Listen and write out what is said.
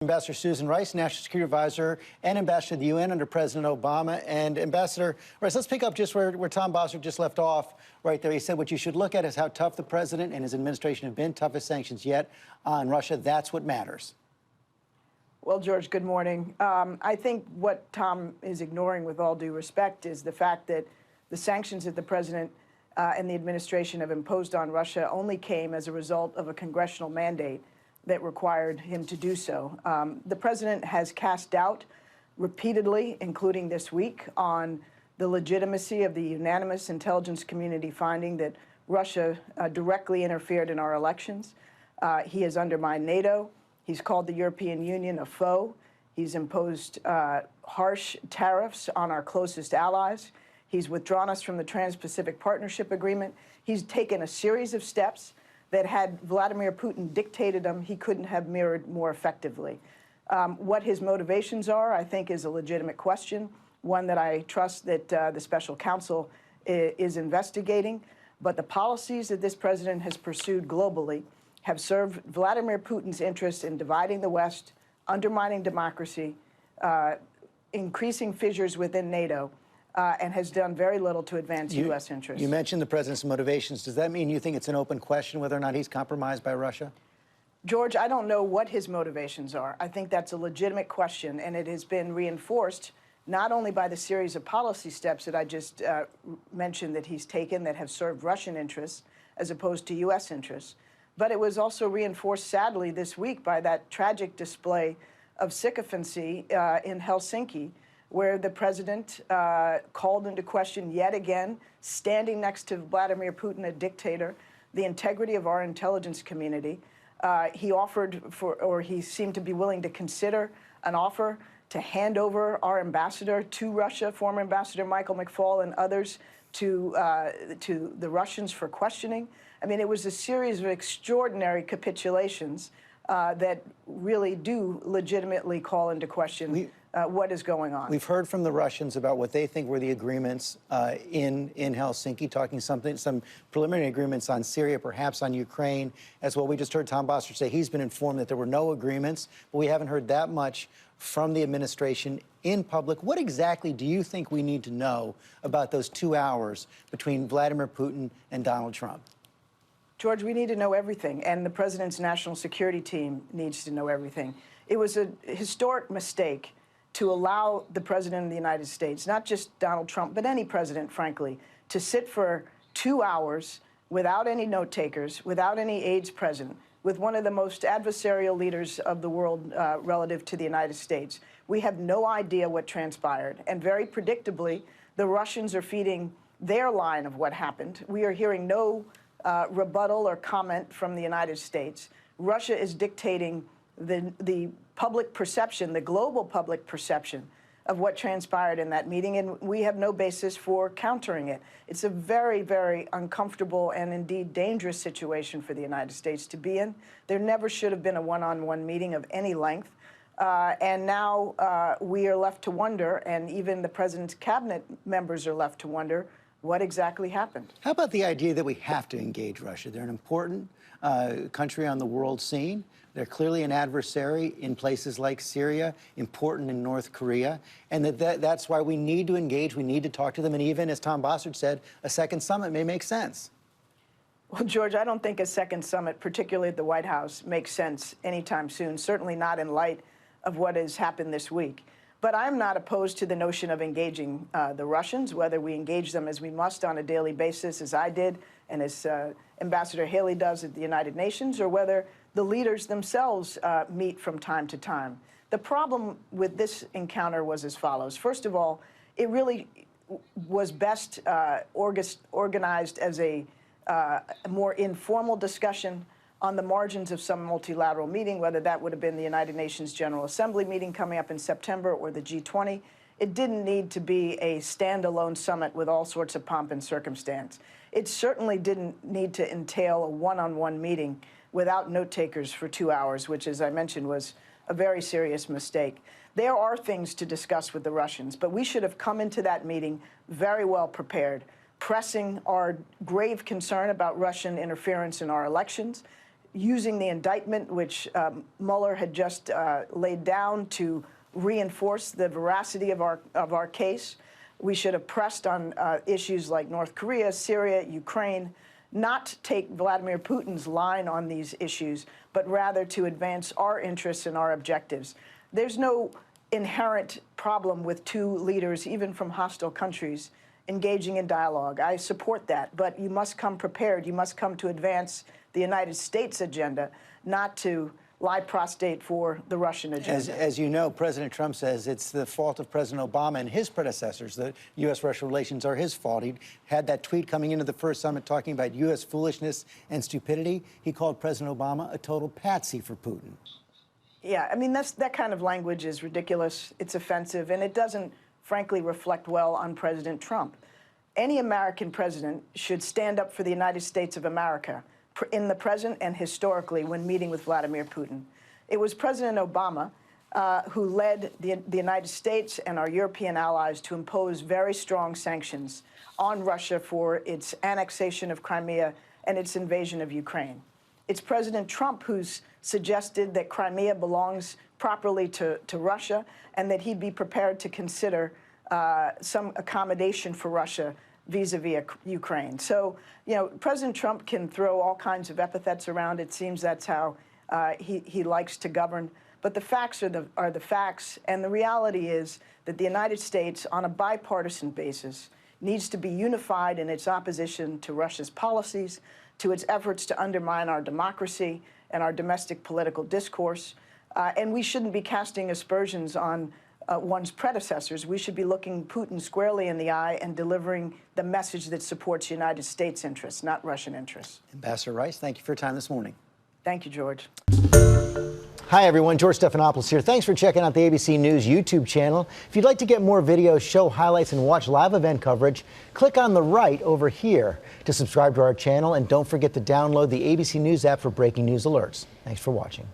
Ambassador Susan Rice, National Security Advisor and Ambassador to the UN under President Obama. And Ambassador Rice, let's pick up just where Tom Bossert just left off right there. He said what you should look at is how tough the president and his administration have been, toughest sanctions yet on Russia. That's what matters. Well, George, good morning. I think what Tom is ignoring, with all due respect, is the fact that the sanctions that the president and the administration have imposed on Russia only came as a result of a congressional mandate that required him to do so. The president has cast doubt repeatedly, including this week, on the legitimacy of the unanimous intelligence community finding that Russia directly interfered in our elections. He has undermined NATO. He's called the European Union a foe. He's imposed harsh tariffs on our closest allies. He's withdrawn us from the Trans-Pacific Partnership Agreement. He's taken a series of steps that, had Vladimir Putin dictated them, he couldn't have mirrored more effectively. What his motivations are, I think, is a legitimate question, one that I trust that the special counsel is investigating. But the policies that this president has pursued globally have served Vladimir Putin's interests in dividing the West, undermining democracy, increasing fissures within NATO, and has done very little to advance U.S. interests. You mentioned the president's motivations. Does that mean you think it's an open question whether or not he's compromised by Russia? George, I don't know what his motivations are. I think that's a legitimate question, and it has been reinforced not only by the series of policy steps that I just mentioned that he's taken that have served Russian interests as opposed to U.S. interests, but it was also reinforced, sadly, this week by that tragic display of sycophancy in Helsinki, where the president called into question yet again, standing next to Vladimir Putin, a dictator, the integrity of our intelligence community. He offered or he seemed to be willing to consider an offer to hand over our ambassador to Russia, former Ambassador Michael McFaul, and others to the Russians for questioning. I mean, it was a series of extraordinary capitulations that really do legitimately call into question what is going on. We've heard from the Russians about what they think were the agreements in Helsinki, talking some preliminary agreements on Syria, perhaps on Ukraine as well. We just heard Tom Bossert say he's been informed that there were no agreements, but we haven't heard that much from the administration in public. What exactly do you think we need to know about those 2 hours between Vladimir Putin and Donald Trump? George, we need to know everything, and the president's national security team needs to know everything. It was a historic mistake to allow the president of the United States, not just Donald Trump, but any president, frankly, to sit for 2 hours without any note takers, without any aides present, with one of the most adversarial leaders of the world relative to the United States. We have no idea what transpired, and very predictably, the Russians are feeding their line of what happened. We are hearing no rebuttal or comment from the United States. Russia is dictating the public perception, the global public perception of what transpired in that meeting, and we have no basis for countering it. It's a very, very uncomfortable and indeed dangerous situation for the United States to be in. There never should have been a one-on-one meeting of any length. And now we are left to wonder, and even the president's cabinet members are left to wonder, what exactly happened. How about the idea that we have to engage Russia? They're an important country on the world scene. They're clearly an adversary in places like Syria, important in North Korea, and that's why we need to engage, we need to talk to them, and even, as Tom Bossert said, a second summit may make sense. Well, George, I don't think a second summit, particularly at the White House, makes sense anytime soon, certainly not in light of what has happened this week. But I'm not opposed to the notion of engaging the Russians, whether we engage them as we must on a daily basis, as I did, and as Ambassador Haley does at the United Nations, or whether the leaders themselves meet from time to time. The problem with this encounter was as follows. First of all, it really was best organized as a more informal discussion on the margins of some multilateral meeting, whether that would have been the United Nations General Assembly meeting coming up in September or the G20. It didn't need to be a standalone summit with all sorts of pomp and circumstance. It certainly didn't need to entail a one-on-one meeting without note takers for 2 hours, which, as I mentioned, was a very serious mistake. There are things to discuss with the Russians, but we should have come into that meeting very well prepared, pressing our grave concern about Russian interference in our elections, using the indictment, which Mueller had just laid down, to reinforce the veracity of our case. We should have pressed on issues like North Korea, Syria, Ukraine, not take Vladimir Putin's line on these issues, but rather to advance our interests and our objectives. There's no inherent problem with two leaders, even from hostile countries, engaging in dialogue. I support that, but you must come prepared. You must come to advance the United States agenda, not to lie prostrate for the Russian agenda. As you know, President Trump says it's the fault of President Obama and his predecessors that U.S.-Russia relations are his fault. He had that tweet coming into the first summit talking about U.S. foolishness and stupidity. He called President Obama a total patsy for Putin. Yeah, I mean, that kind of language is ridiculous. It's offensive, and it doesn't, frankly, reflect well on President Trump. Any American president should stand up for the United States of America in the present and historically when meeting with Vladimir Putin. It was President Obama who led the United States and our European allies to impose very strong sanctions on Russia for its annexation of Crimea and its invasion of Ukraine. It's President Trump who's suggested that Crimea belongs properly to Russia and that he'd be prepared to consider some accommodation for Russia vis-a-vis Ukraine. So, you know, President Trump can throw all kinds of epithets around. It seems that's how he likes to govern. But the facts are the facts, and the reality is that the United States, on a bipartisan basis, needs to be unified in its opposition to Russia's policies, to its efforts to undermine our democracy and our domestic political discourse. And we shouldn't be casting aspersions on one's predecessors. We should be looking Putin squarely in the eye and delivering the message that supports United States interests, not Russian interests. Ambassador Rice, thank you for your time this morning. Thank you, George. Hi, everyone. George Stephanopoulos here. Thanks for checking out the ABC News YouTube channel. If you'd like to get more videos, show highlights, and watch live event coverage, click on the right over here to subscribe to our channel. And don't forget to download the ABC News app for breaking news alerts. Thanks for watching.